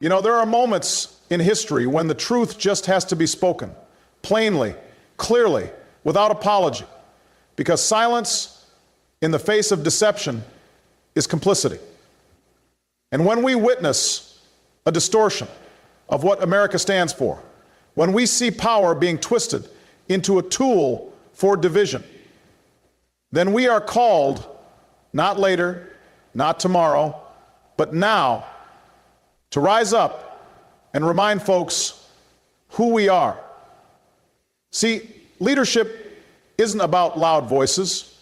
You know, there are moments in history when the truth just has to be spoken, plainly, clearly, without apology, because silence in the face of deception is complicity. And when we witness a distortion of what America stands for, when we see power being twisted into a tool for division, then we are called, not later, not tomorrow, but now, to rise up and remind folks who we are. See, leadership isn't about loud voices.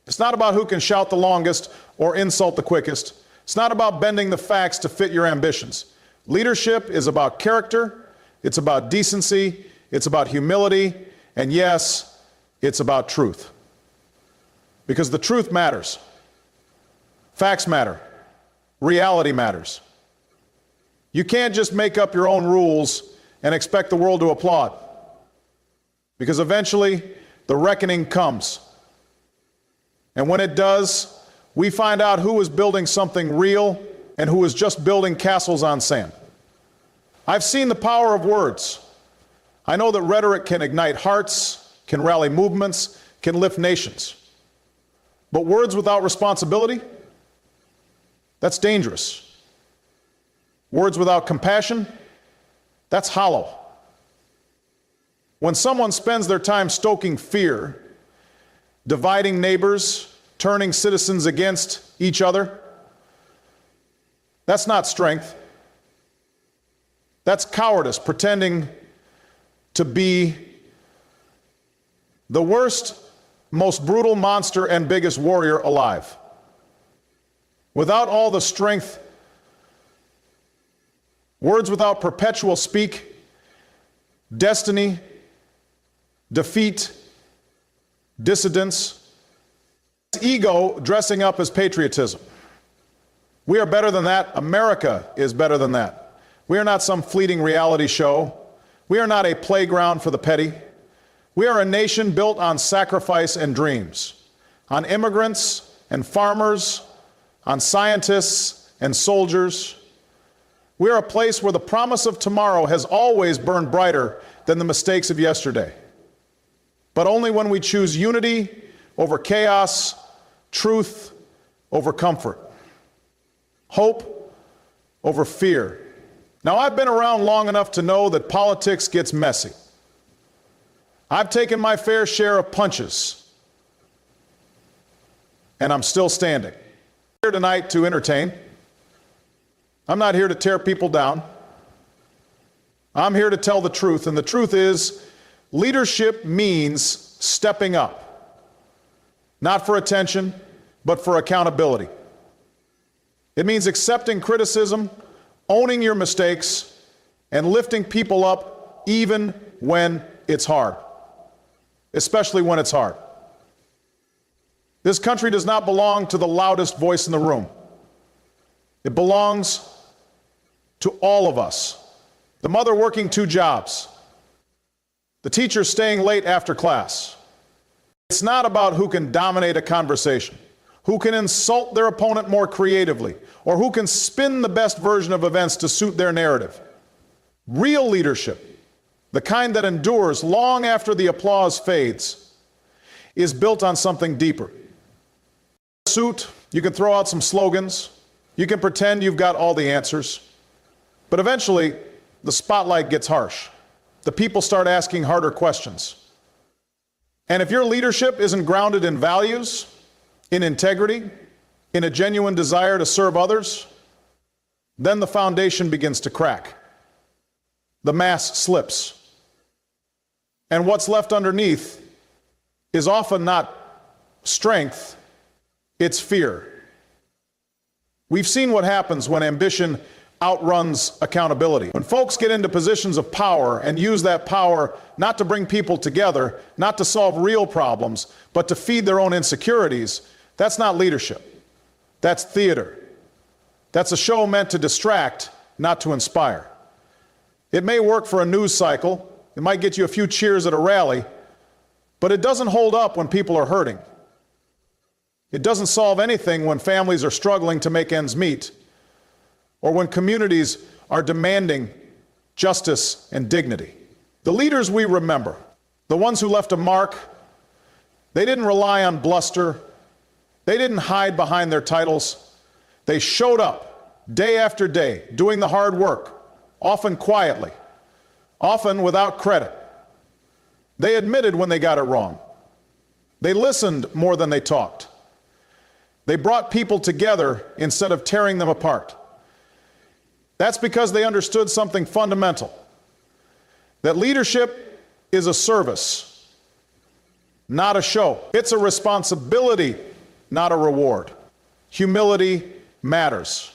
It's not about who can shout the longest or insult the quickest. It's not about bending the facts to fit your ambitions. Leadership is about character, it's about decency, it's about humility, and yes, it's about truth. Because the truth matters. Facts matter. Reality matters. You can't just make up your own rules and expect the world to applaud. Because eventually, the reckoning comes. And when it does, we find out who is building something real and who is just building castles on sand. I've seen the power of words. I know that rhetoric can ignite hearts, can rally movements, can lift nations. But words without responsibility, that's dangerous. Words without compassion, that's hollow. When someone spends their time stoking fear, dividing neighbors, turning citizens against each other, that's not strength. That's cowardice, pretending to be the worst, most brutal monster and biggest warrior alive. Without all the strength, words without perpetual speak, destiny, defeat, dissidence, ego dressing up as patriotism. We are better than that. America is better than that. We are not some fleeting reality show. We are not a playground for the petty. We are a nation built on sacrifice and dreams, on immigrants and farmers, on scientists and soldiers. We are a place where the promise of tomorrow has always burned brighter than the mistakes of yesterday. But only when we choose unity over chaos, truth over comfort, hope over fear. Now, I've been around long enough to know that politics gets messy. I've taken my fair share of punches, and I'm still standing. I'm here tonight to entertain. I'm not here to tear people down. I'm here to tell the truth, and the truth is, leadership means stepping up, not for attention, but for accountability. It means accepting criticism, owning your mistakes, and lifting people up even when it's hard, especially when it's hard. This country does not belong to the loudest voice in the room. It belongs to all of us. The mother working 2 jobs, the teacher staying late after class. It's not about who can dominate a conversation, who can insult their opponent more creatively, or who can spin the best version of events to suit their narrative. Real leadership, the kind that endures long after the applause fades, is built on something deeper. You can throw out some slogans, you can pretend you've got all the answers, but eventually the spotlight gets harsh. The people start asking harder questions. And if your leadership isn't grounded in values, in integrity, in a genuine desire to serve others, then the foundation begins to crack. The mass slips. And what's left underneath is often not strength, it's fear. We've seen what happens when ambition outruns accountability. When folks get into positions of power and use that power not to bring people together, not to solve real problems, but to feed their own insecurities, that's not leadership. That's theater. That's a show meant to distract, not to inspire. It may work for a news cycle. It might get you a few cheers at a rally, but it doesn't hold up when people are hurting. It doesn't solve anything when families are struggling to make ends meet, or when communities are demanding justice and dignity. The leaders we remember, the ones who left a mark, they didn't rely on bluster. They didn't hide behind their titles. They showed up day after day, doing the hard work, often quietly, often without credit. They admitted when they got it wrong. They listened more than they talked. They brought people together instead of tearing them apart. That's because they understood something fundamental, that leadership is a service, not a show. It's a responsibility, not a reward. Humility matters.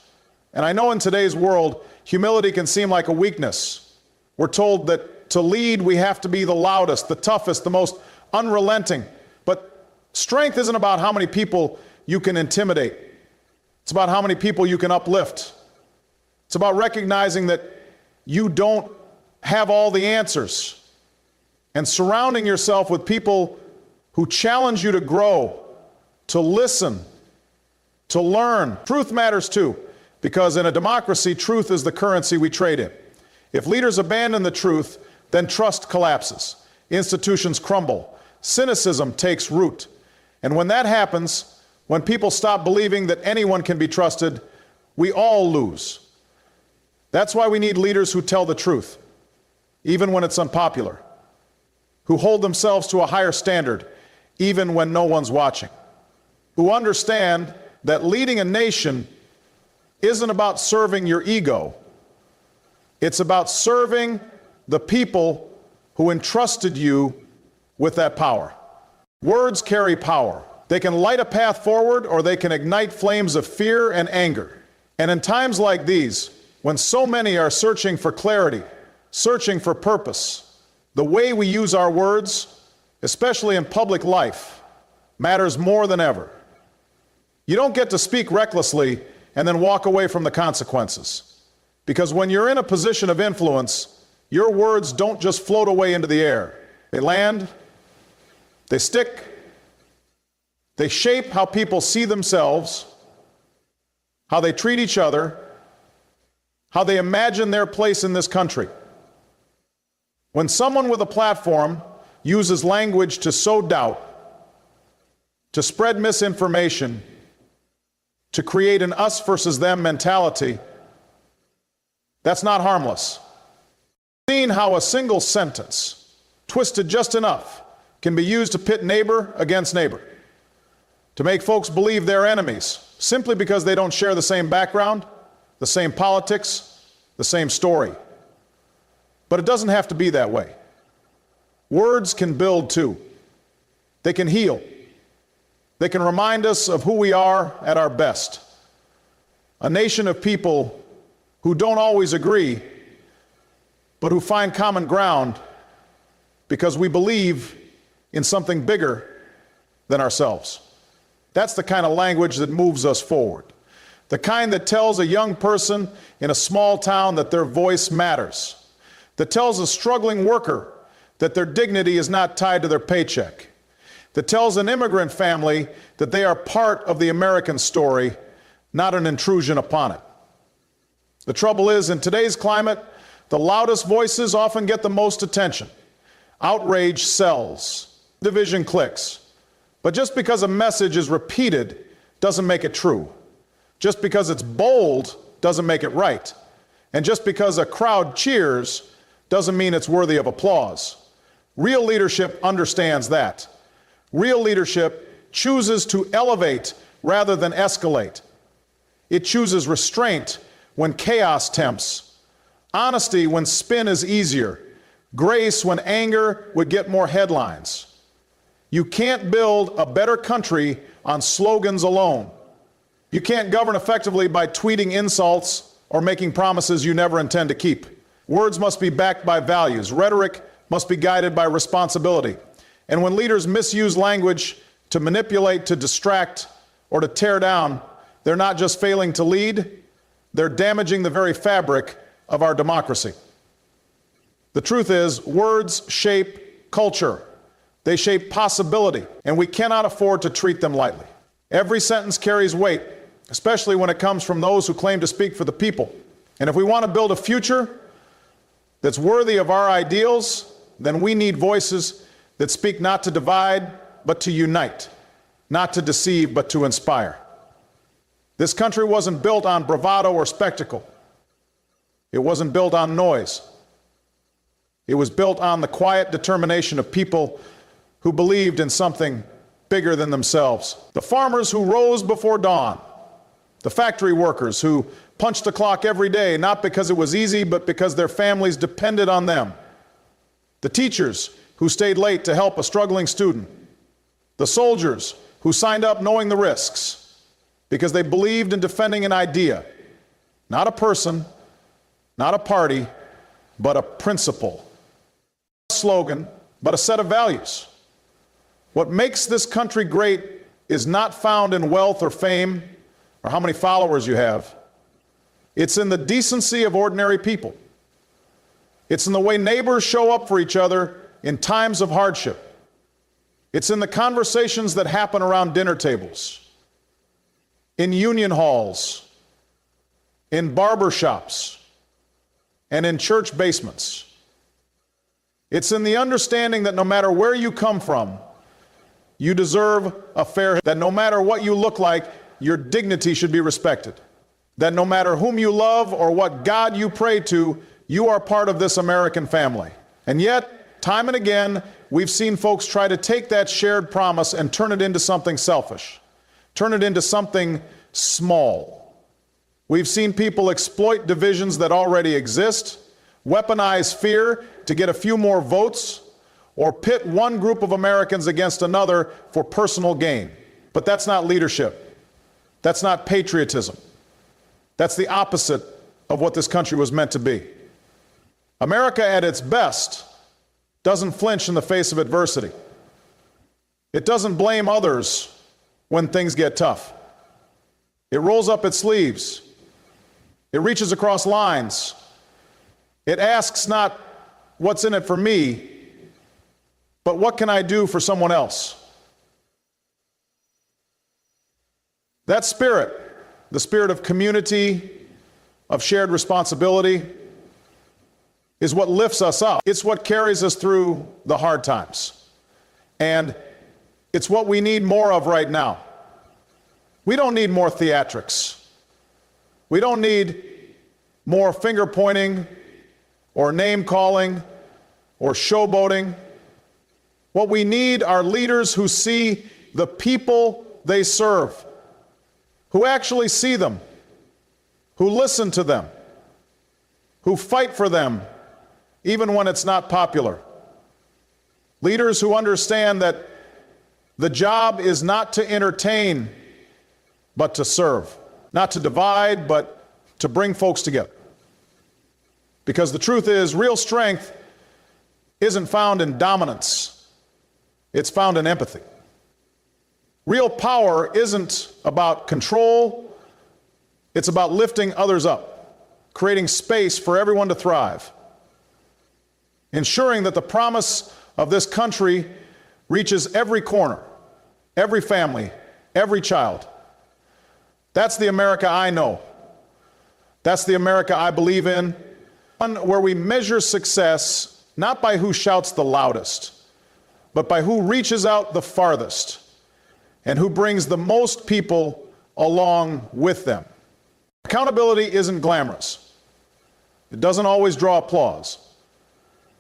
And I know in today's world, humility can seem like a weakness. We're told that to lead, we have to be the loudest, the toughest, the most unrelenting. But strength isn't about how many people you can intimidate. It's about how many people you can uplift. It's about recognizing that you don't have all the answers and surrounding yourself with people who challenge you to grow, to listen, to learn. Truth matters too, because in a democracy, truth is the currency we trade in. If leaders abandon the truth, then trust collapses, institutions crumble, cynicism takes root. And when that happens, when people stop believing that anyone can be trusted, we all lose. That's why we need leaders who tell the truth, even when it's unpopular, who hold themselves to a higher standard, even when no one's watching, who understand that leading a nation isn't about serving your ego. It's about serving the people who entrusted you with that power. Words carry power. They can light a path forward, or they can ignite flames of fear and anger. And in times like these, when so many are searching for clarity, searching for purpose, the way we use our words, especially in public life, matters more than ever. You don't get to speak recklessly and then walk away from the consequences. Because when you're in a position of influence, your words don't just float away into the air. They land, they stick, they shape how people see themselves, how they treat each other, how they imagine their place in this country. When someone with a platform uses language to sow doubt, to spread misinformation, to create an us versus them mentality, that's not harmless. Seeing how a single sentence, twisted just enough, can be used to pit neighbor against neighbor, to make folks believe they're enemies, simply because they don't share the same background, the same politics, the same story. But it doesn't have to be that way. Words can build too. They can heal. They can remind us of who we are at our best. A nation of people who don't always agree, but who find common ground because we believe in something bigger than ourselves. That's the kind of language that moves us forward. The kind that tells a young person in a small town that their voice matters. That tells a struggling worker that their dignity is not tied to their paycheck. That tells an immigrant family that they are part of the American story, not an intrusion upon it. The trouble is, in today's climate, the loudest voices often get the most attention. Outrage sells. Division clicks. But just because a message is repeated doesn't make it true. Just because it's bold doesn't make it right. And just because a crowd cheers doesn't mean it's worthy of applause. Real leadership understands that. Real leadership chooses to elevate rather than escalate. It chooses restraint when chaos tempts, honesty when spin is easier, grace when anger would get more headlines. You can't build a better country on slogans alone. You can't govern effectively by tweeting insults or making promises you never intend to keep. Words must be backed by values. Rhetoric must be guided by responsibility. And when leaders misuse language to manipulate, to distract, or to tear down, they're not just failing to lead, they're damaging the very fabric of our democracy. The truth is, words shape culture. They shape possibility, and we cannot afford to treat them lightly. Every sentence carries weight, especially when it comes from those who claim to speak for the people. And if we want to build a future that's worthy of our ideals, then we need voices that speak not to divide, but to unite, not to deceive, but to inspire. This country wasn't built on bravado or spectacle. It wasn't built on noise. It was built on the quiet determination of people who believed in something bigger than themselves. The farmers who rose before dawn, the factory workers who punched the clock every day, not because it was easy, but because their families depended on them. The teachers who stayed late to help a struggling student. The soldiers who signed up knowing the risks because they believed in defending an idea, not a person, not a party, but a principle. Not a slogan, but a set of values. What makes this country great is not found in wealth or fame or how many followers you have. It's in the decency of ordinary people. It's in the way neighbors show up for each other in times of hardship. It's in the conversations that happen around dinner tables, in union halls, in barber shops, and in church basements. It's in the understanding that no matter where you come from, you deserve a fair, that no matter what you look like, your dignity should be respected. That no matter whom you love or what God you pray to, you are part of this American family. And yet, time and again, we've seen folks try to take that shared promise and turn it into something selfish, turn it into something small. We've seen people exploit divisions that already exist, weaponize fear to get a few more votes, or pit one group of Americans against another for personal gain. But that's not leadership. That's not patriotism. That's the opposite of what this country was meant to be. America at its best doesn't flinch in the face of adversity. It doesn't blame others when things get tough. It rolls up its sleeves. It reaches across lines. It asks not what's in it for me, but what can I do for someone else? That spirit, the spirit of community, of shared responsibility, is what lifts us up. It's what carries us through the hard times. And it's what we need more of right now. We don't need more theatrics. We don't need more finger pointing or name calling or showboating. What we need are leaders who see the people they serve, who actually see them, who listen to them, who fight for them, even when it's not popular. Leaders who understand that the job is not to entertain, but to serve. Not to divide, but to bring folks together. Because the truth is, real strength isn't found in dominance. It's found in empathy. Real power isn't about control. It's about lifting others up, creating space for everyone to thrive, ensuring that the promise of this country reaches every corner, every family, every child. That's the America I know. That's the America I believe in. One where we measure success not by who shouts the loudest, but by who reaches out the farthest and who brings the most people along with them. Accountability isn't glamorous. It doesn't always draw applause.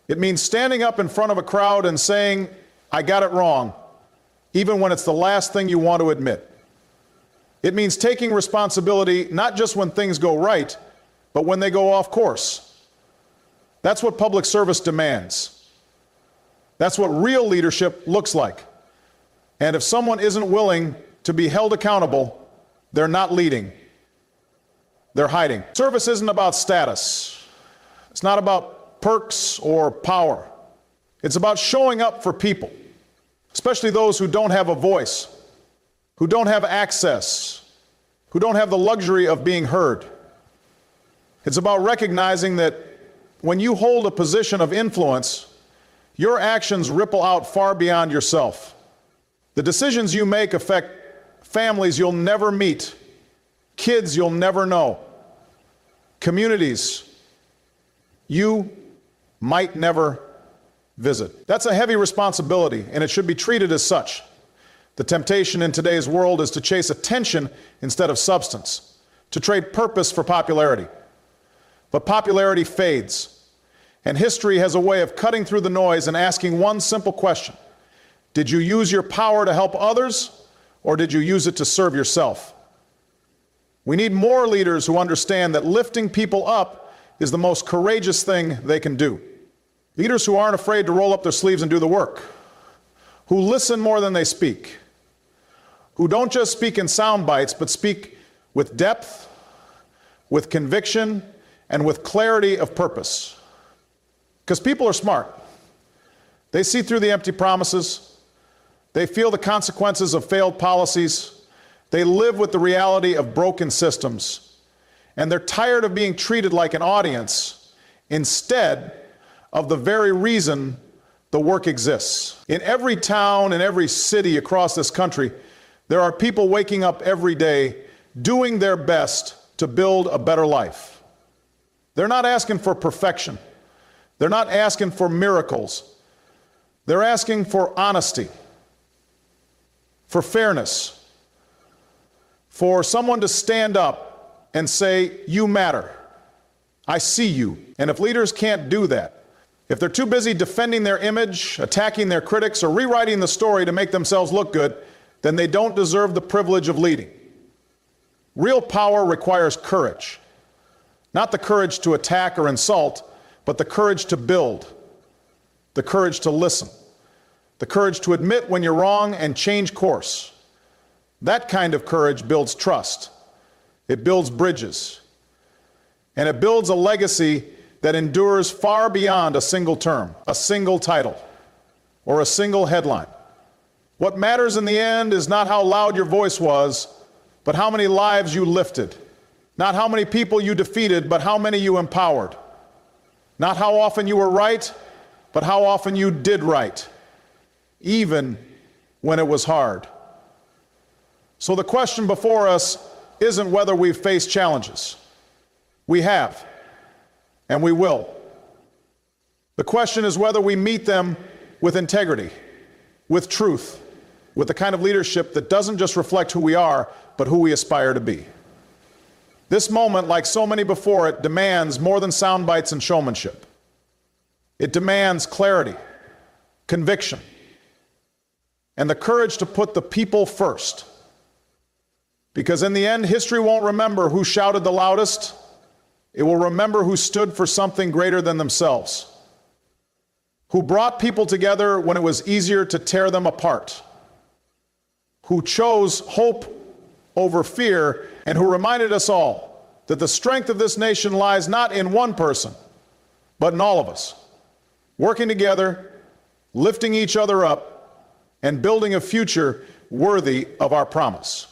It means standing up in front of a crowd and saying, I got it wrong, even when it's the last thing you want to admit. It means taking responsibility not just when things go right, but when they go off course. That's what public service demands. That's what real leadership looks like. And if someone isn't willing to be held accountable, they're not leading. They're hiding. Service isn't about status. It's not about perks or power. It's about showing up for people, especially those who don't have a voice, who don't have access, who don't have the luxury of being heard. It's about recognizing that when you hold a position of influence, your actions ripple out far beyond yourself. The decisions you make affect families you'll never meet, kids you'll never know, communities you might never visit. That's a heavy responsibility, and it should be treated as such. The temptation in today's world is to chase attention instead of substance, to trade purpose for popularity. But popularity fades, and history has a way of cutting through the noise and asking one simple question: did you use your power to help others, or did you use it to serve yourself? We need more leaders who understand that lifting people up is the most courageous thing they can do. Leaders who aren't afraid to roll up their sleeves and do the work, who listen more than they speak, who don't just speak in sound bites, but speak with depth, with conviction, and with clarity of purpose. Because people are smart. They see through the empty promises. They feel the consequences of failed policies. They live with the reality of broken systems. And they're tired of being treated like an audience instead of the very reason the work exists. In every town, in every city across this country, there are people waking up every day doing their best to build a better life. They're not asking for perfection. They're not asking for miracles. They're asking for honesty, for fairness, for someone to stand up and say, "You matter. I see you." And if leaders can't do that, if they're too busy defending their image, attacking their critics, or rewriting the story to make themselves look good, then they don't deserve the privilege of leading. Real power requires courage. Not the courage to attack or insult, but the courage to build, the courage to listen, the courage to admit when you're wrong and change course. That kind of courage builds trust. It builds bridges. And it builds a legacy that endures far beyond a single term, a single title, or a single headline. What matters in the end is not how loud your voice was, but how many lives you lifted. Not how many people you defeated, but how many you empowered. Not how often you were right, but how often you did right, even when it was hard. So the question before us isn't whether we've faced challenges. We have, and we will. The question is whether we meet them with integrity, with truth, with the kind of leadership that doesn't just reflect who we are, but who we aspire to be. This moment, like so many before it, demands more than sound bites and showmanship. It demands clarity, conviction, and the courage to put the people first. Because in the end, history won't remember who shouted the loudest. It will remember who stood for something greater than themselves, who brought people together when it was easier to tear them apart, who chose hope over fear, and who reminded us all that the strength of this nation lies not in one person, but in all of us, working together, lifting each other up, and building a future worthy of our promise.